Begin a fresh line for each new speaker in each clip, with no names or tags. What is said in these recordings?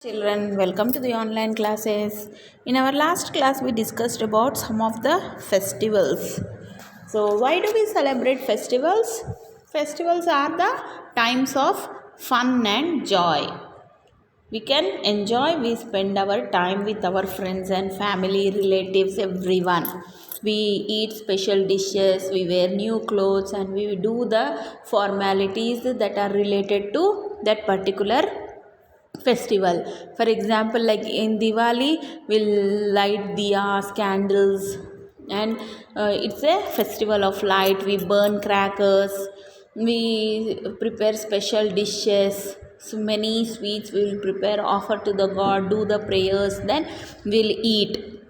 Children, welcome to the online classes. In our last class, we discussed about some of the festivals. So, why do we celebrate festivals? Festivals are the times of fun and joy. We can enjoy, we spend our time with our friends and family, relatives, everyone. We eat special dishes, we wear new clothes, and we do the formalities that are related to that particular festival. For example, like in Diwali, we'll light diyas, candles, and it's a festival of light. We burn crackers, we prepare special dishes, so many sweets we will prepare, offer to the god, do the prayers, then we'll eat.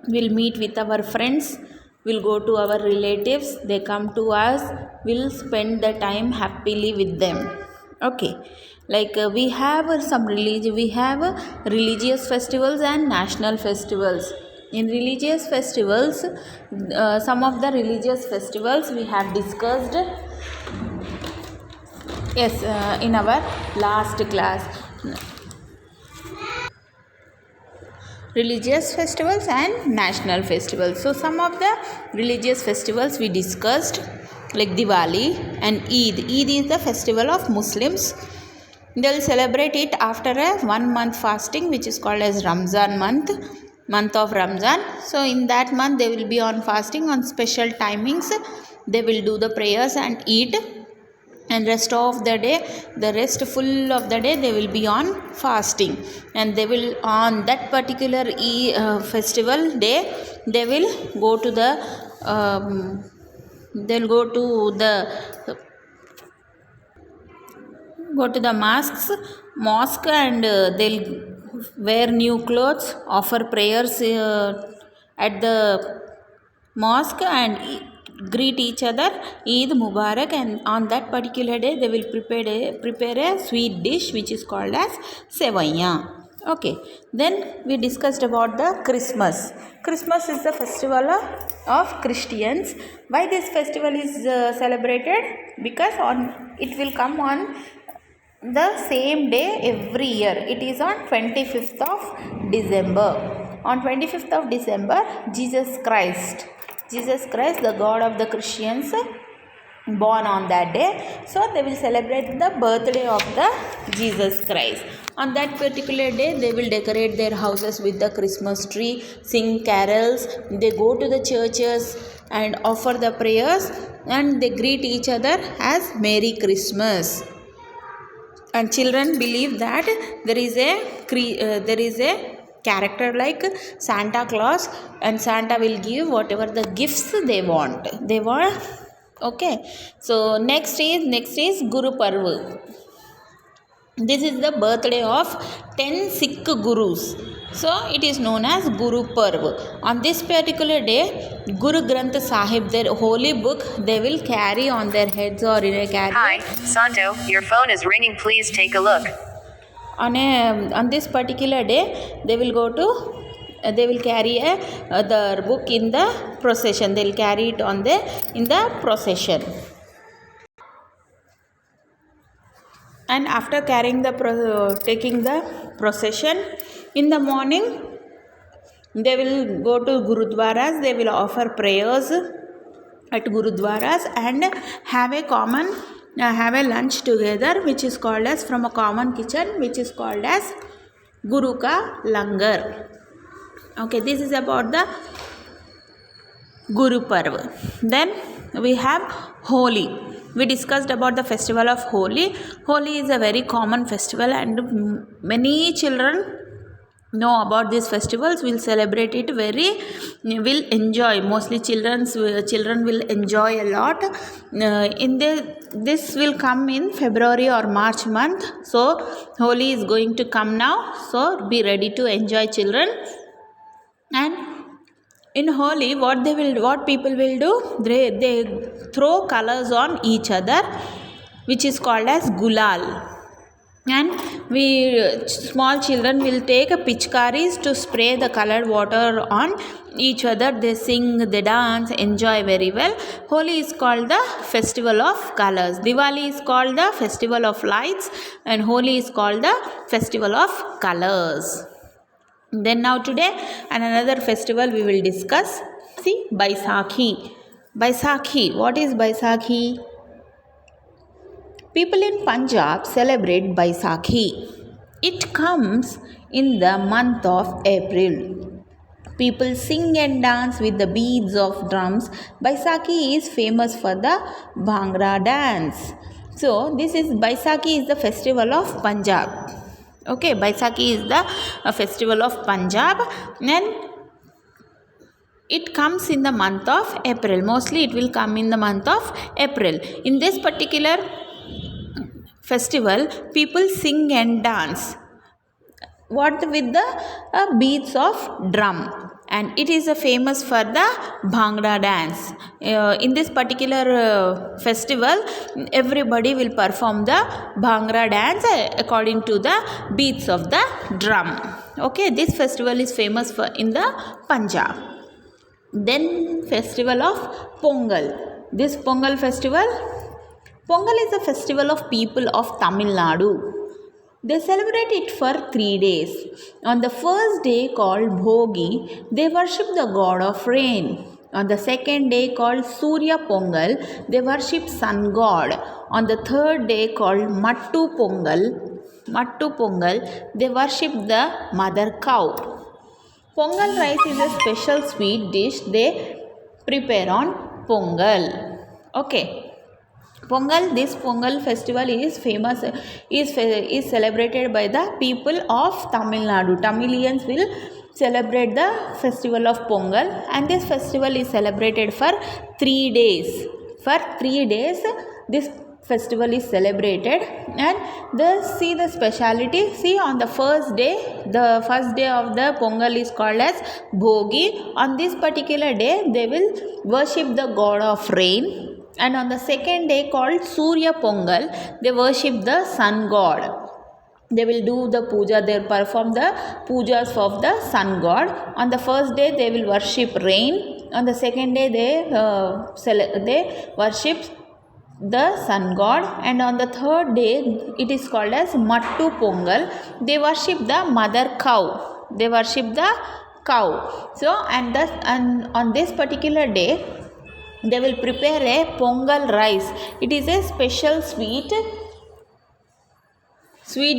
We'll meet with our friends, we'll go to our relatives, they come to us, we'll spend the time happily with them. Okay, like we have religious festivals and national festivals. In religious festivals, some of the religious festivals we have discussed, yes, in our last class. Religious festivals and national festivals. So some of the religious festivals we discussed, like Diwali and Eid. Eid is the festival of Muslims. They'll celebrate it after a 1 month fasting, which is called as Ramzan month of Ramzan. So in that month they will be on fasting on special timings. They will do the prayers and eat, and rest of the day, the rest full of the day, they will be on fasting. And they will, on that particular festival day, they will go to the they'll go to the mosque, and they'll wear new clothes, offer prayers at the mosque, and greet each other, Eid Mubarak. And on that particular day they will prepare a sweet dish which is called as Sevaiya. Okay, then we discussed about the Christmas. Christmas is the festival of Christians. Why this festival is celebrated? Because it will come on the same day every year. It is on 25th of December. On 25th of December, Jesus Christ, the God of the Christians, born on that day. So they will celebrate the birthday of the Jesus Christ. On that particular day, they will decorate their houses with the Christmas tree, sing carols, they go to the churches and offer the prayers, and they greet each other as Merry Christmas. And children believe that there is a character like Santa Claus, and Santa will give whatever the gifts they want. Okay. So next is Guru Parva. This is the birthday of 10 Sikh Gurus. So it is known as Guru Parv. On this particular day, Guru Granth Sahib, their holy book, they will carry on their heads or in a carrier.
Hi, Santo, your phone is ringing. Please take a look.
On this particular day, they will carry the book in the procession. They will carry it in the procession. And after taking the procession, in the morning, they will go to Gurudwaras. They will offer prayers at Gurudwaras and have a lunch together, which is called as, from a common kitchen, which is called as Guru Ka Langar. Okay, this is about the Guru Parva. Then we have Holi. We discussed about the festival of Holi. Holi is a very common festival, and many children know about these festivals, will celebrate it will enjoy. Mostly children will enjoy a lot. This will come in February or March month. So Holi is going to come now. So be ready to enjoy, children. And in Holi, what people will do, they throw colors on each other, which is called as Gulal. and we small children will take pitchkaris to spray the colored water on each other. They sing, they dance, enjoy very well. Holi is called the festival of colors. Diwali is called the festival of lights, and Holi is called the festival of colors. Then now today and another festival we will discuss. See, Baisakhi. Baisakhi, what is Baisakhi? People in Punjab celebrate Baisakhi. It comes in the month of April. People sing and dance with the beats of drums. Baisakhi is famous for the Bhangra dance. So this is Baisakhi is the festival of Punjab. Okay, Baisakhi is the festival of Punjab, and it comes in the month of April. Mostly it will come in the month of April. In this particular festival, people sing and dance. What with the beats of drum, and it is famous for the Bhangra dance. In this particular festival, everybody will perform the Bhangra dance according to the beats of the drum. Okay, this festival is famous for in the Punjab. Then festival of Pongal. This Pongal festival, Pongal is a festival of people of Tamil Nadu. They celebrate it for 3 days. On the first day called Bhogi, they worship the god of rain. On the second day called Surya Pongal, they worship sun god. On the third day called Mattu Pongal, they worship the mother cow. Pongal rice is a special sweet dish they prepare on Pongal. Okay. This Pongal festival is famous, is celebrated by the people of Tamil Nadu. Tamilians will celebrate the festival of Pongal, and this festival is celebrated for 3 days. For 3 days, this festival is celebrated, and see the speciality. See, on the first day of the Pongal is called as Bhogi. On this particular day, they will worship the god of rain. And on the second day called Surya Pongal, they worship the sun god. They will do the puja, they will perform the pujas of the sun god. On the first day they will worship rain. On the second day they worship the sun god, and on the third day it is called as Mattu Pongal. They worship the mother cow. They worship the cow. So and on this particular day, they will prepare a Pongal rice. It is a special sweet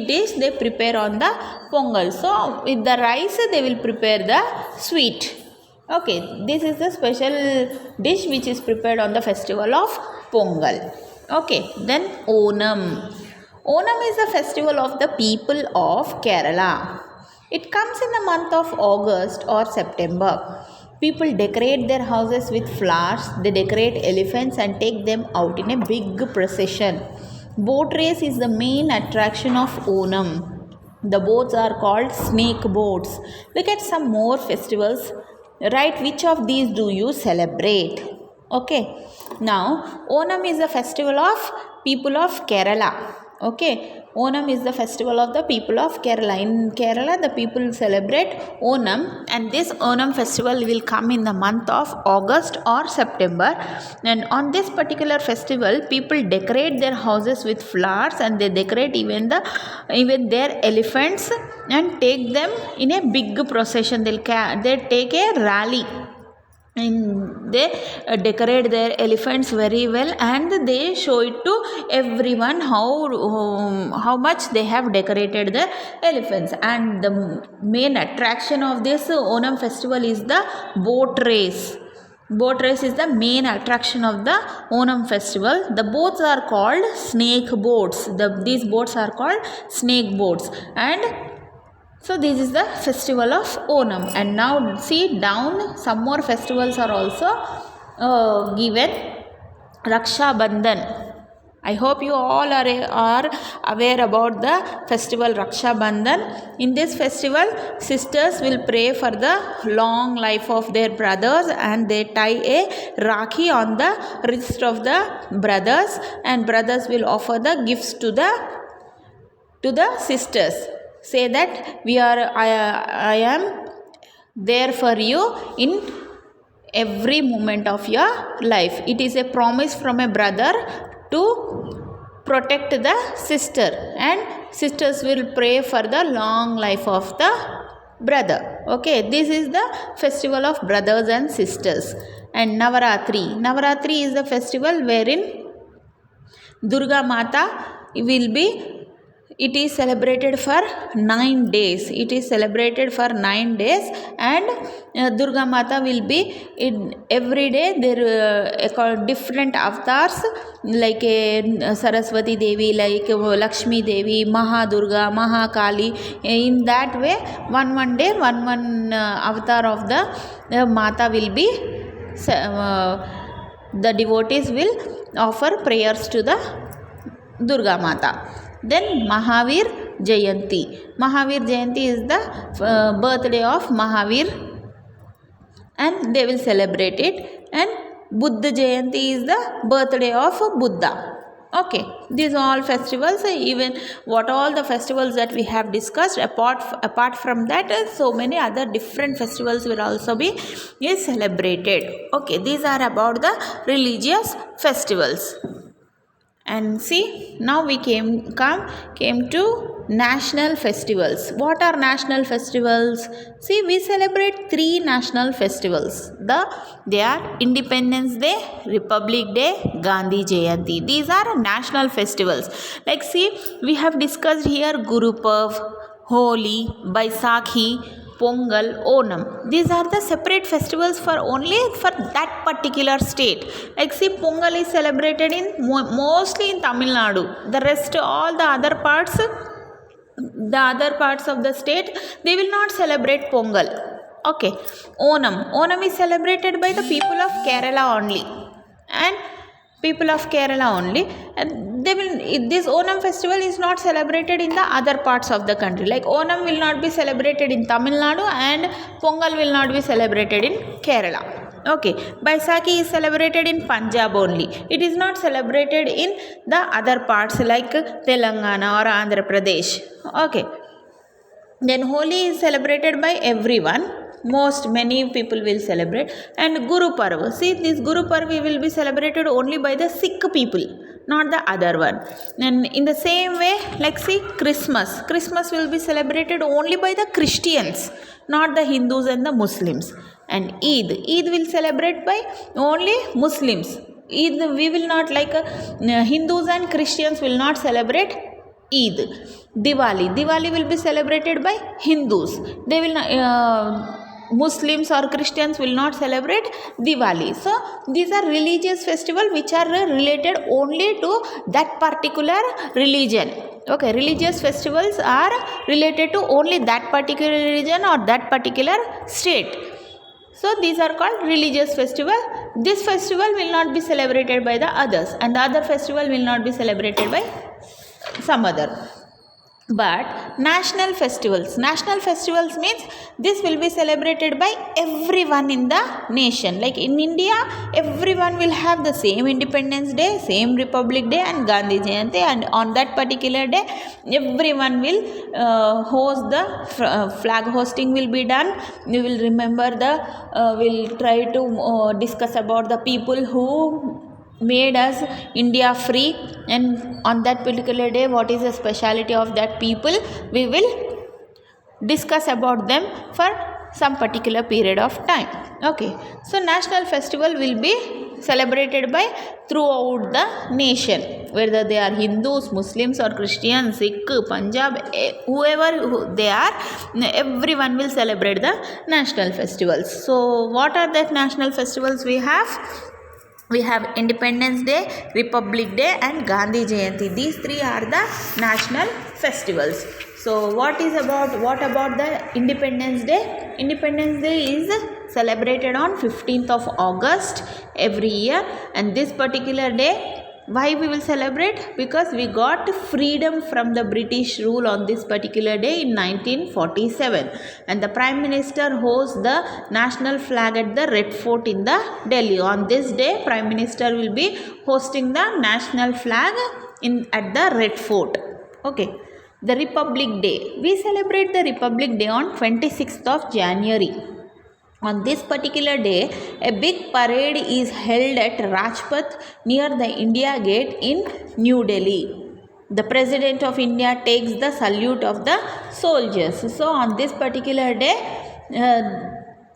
dish they prepare on the Pongal. So with the rice they will prepare the sweet. Okay, this is the special dish which is prepared on the festival of Pongal. Okay, then Onam. Onam is a festival of the people of Kerala. It comes in the month of August or September. People decorate their houses with flowers. They decorate elephants and take them out in a big procession. Boat race is the main attraction of Onam. The boats are called snake boats. Look at some more festivals. Write which of these do you celebrate. Okay. Now, Onam is the festival of people of Kerala. Okay. Onam is the festival of the people of Kerala. In Kerala, the people celebrate Onam, and this Onam festival will come in the month of August or September. And on this particular festival, people decorate their houses with flowers, and they decorate even their elephants and take them in a big procession. They take a rally. And they decorate their elephants very well, and they show it to everyone how much they have decorated the elephants. And the main attraction of this Onam festival is the boat race. Boat race is the main attraction of the Onam festival. The boats are called snake boats. These boats are called snake boats. And so this is the festival of Onam. And now see down, some more festivals are also given. Raksha Bandhan. I hope you all are aware about the festival Raksha Bandhan. In this festival, sisters will pray for the long life of their brothers, and they tie a rakhi on the wrist of the brothers, and brothers will offer the gifts to to the sisters. Say that I am there for you in every moment of your life. It is a promise from a brother to protect the sister, and sisters will pray for the long life of the brother. Okay, this is the festival of brothers and sisters. And Navaratri is the festival wherein Durga Mata it is celebrated for 9 days. It is celebrated for 9 days, and Durga Mata will be in every day. There called different avatars, like Saraswati Devi, like Lakshmi Devi, Mahadurga, Mahakali. In that way, one day, one avatar of the Mata will be. The devotees will offer prayers to the Durga Mata. Then Mahavir Jayanti. Mahavir Jayanti is the birthday of Mahavir, and they will celebrate it. And Buddha Jayanti is the birthday of Buddha. Okay, these all festivals, even what all the festivals that we have discussed, apart from that, so many other different festivals will also be celebrated. Okay, these are about the religious festivals. And see, now we came to national festivals. What are national festivals? See, we celebrate 3 national festivals. They are Independence Day, Republic Day, Gandhi Jayanti. These are national festivals. Like, see, we have discussed here Guru Parv, Holi, Baisakhi, Pongal, Onam. These are the separate festivals for that particular state. Like, see, Pongal is celebrated mostly in Tamil Nadu. The rest, all the other parts of the state, they will not celebrate Pongal. Okay. Onam is celebrated by the people of Kerala only. And this Onam festival is not celebrated in the other parts of the country. Like, Onam will not be celebrated in Tamil Nadu, and Pongal will not be celebrated in Kerala. Okay, Baisakhi is celebrated in Punjab only. It is not celebrated in the other parts like Telangana or Andhra Pradesh. Okay, then Holi is celebrated by everyone. Many people will celebrate. And Guru Parv, see, this Guru Parv will be celebrated only by the Sikh people, not the other one. And in the same way, like, see, Christmas will be celebrated only by the Christians, not the Hindus and the Muslims. And Eid will celebrate by only Muslims. Eid, we will not, like, Hindus and Christians will not celebrate Eid. Diwali will be celebrated by Hindus. They will not, Muslims or Christians will not celebrate Diwali. So these are religious festivals which are related only to that particular religion. Okay, religious festivals are related to only that particular religion or that particular state. So these are called religious festival. This festival will not be celebrated by the others, and the other festival will not be celebrated by some other. But national festivals means this will be celebrated by everyone in the nation. Like, in India, everyone will have the same Independence Day, same Republic Day, and Gandhi Jayanti, and on that particular day, everyone will host the flag hosting will be done. We will remember we'll try to discuss about the people who made us India free, and on that particular day, what is the speciality of that people, we will discuss about them for some particular period of time. Okay, so national festival will be celebrated by throughout the nation, whether they are Hindus, Muslims or Christians, Sikh, Punjab, whoever they are, everyone will celebrate the national festivals. So what are the national festivals we have? We have Independence Day, Republic Day, and Gandhi Jayanti. These 3 are the national festivals. So what about the Independence Day? Independence Day is celebrated on 15th of August every year, and this particular day, why we will celebrate? Because we got freedom from the British rule on this particular day in 1947, and the Prime Minister hosts the national flag at the Red Fort in the Delhi. On this day, Prime Minister will be hosting the national flag at the Red Fort. Okay, The Republic Day. We celebrate the Republic Day on 26th of January. On this particular day, a big parade is held at Rajpath near the India Gate in New Delhi. The President of India takes the salute of the soldiers. So on this particular day,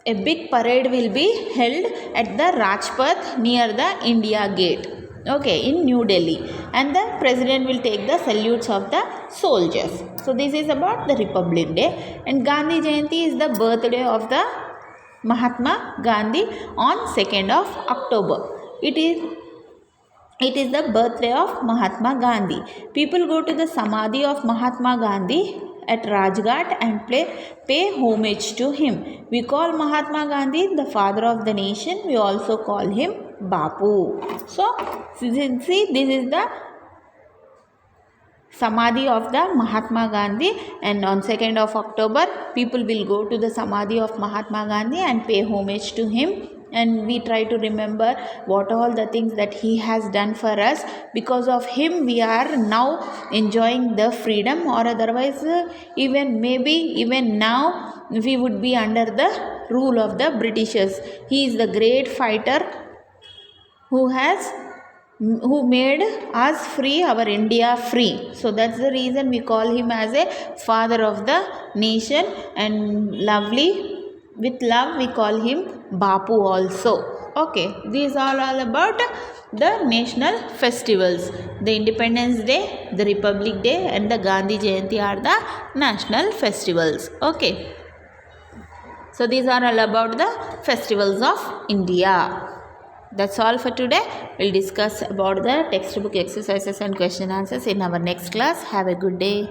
a big parade will be held at the Rajpath near the India Gate, okay, in New Delhi, and the President will take the salutes of the soldiers. So this is about the Republic Day. And Gandhi Jayanti is the birthday of the Mahatma Gandhi on 2nd of October. It is the birthday of Mahatma Gandhi. People go to the Samadhi of Mahatma Gandhi at Rajghat and pay homage to him. We call Mahatma Gandhi the father of the nation. We also call him Bapu. So, see, this is the Samadhi of the Mahatma Gandhi, and on 2nd of October people will go to the Samadhi of Mahatma Gandhi and pay homage to him, and we try to remember what all the things that he has done for us. Because of him we are now enjoying the freedom, or otherwise even now we would be under the rule of the Britishers. He is the great fighter who made us free, our India free. So that's the reason we call him as a father of the nation, and with love we call him Bapu also. Okay, these are all about the national festivals. The Independence Day, the Republic Day and the Gandhi Jayanti are the national festivals. Okay, so these are all about the festivals of India. That's all for today. We'll discuss about the textbook exercises and question answers in our next class. Have a good day.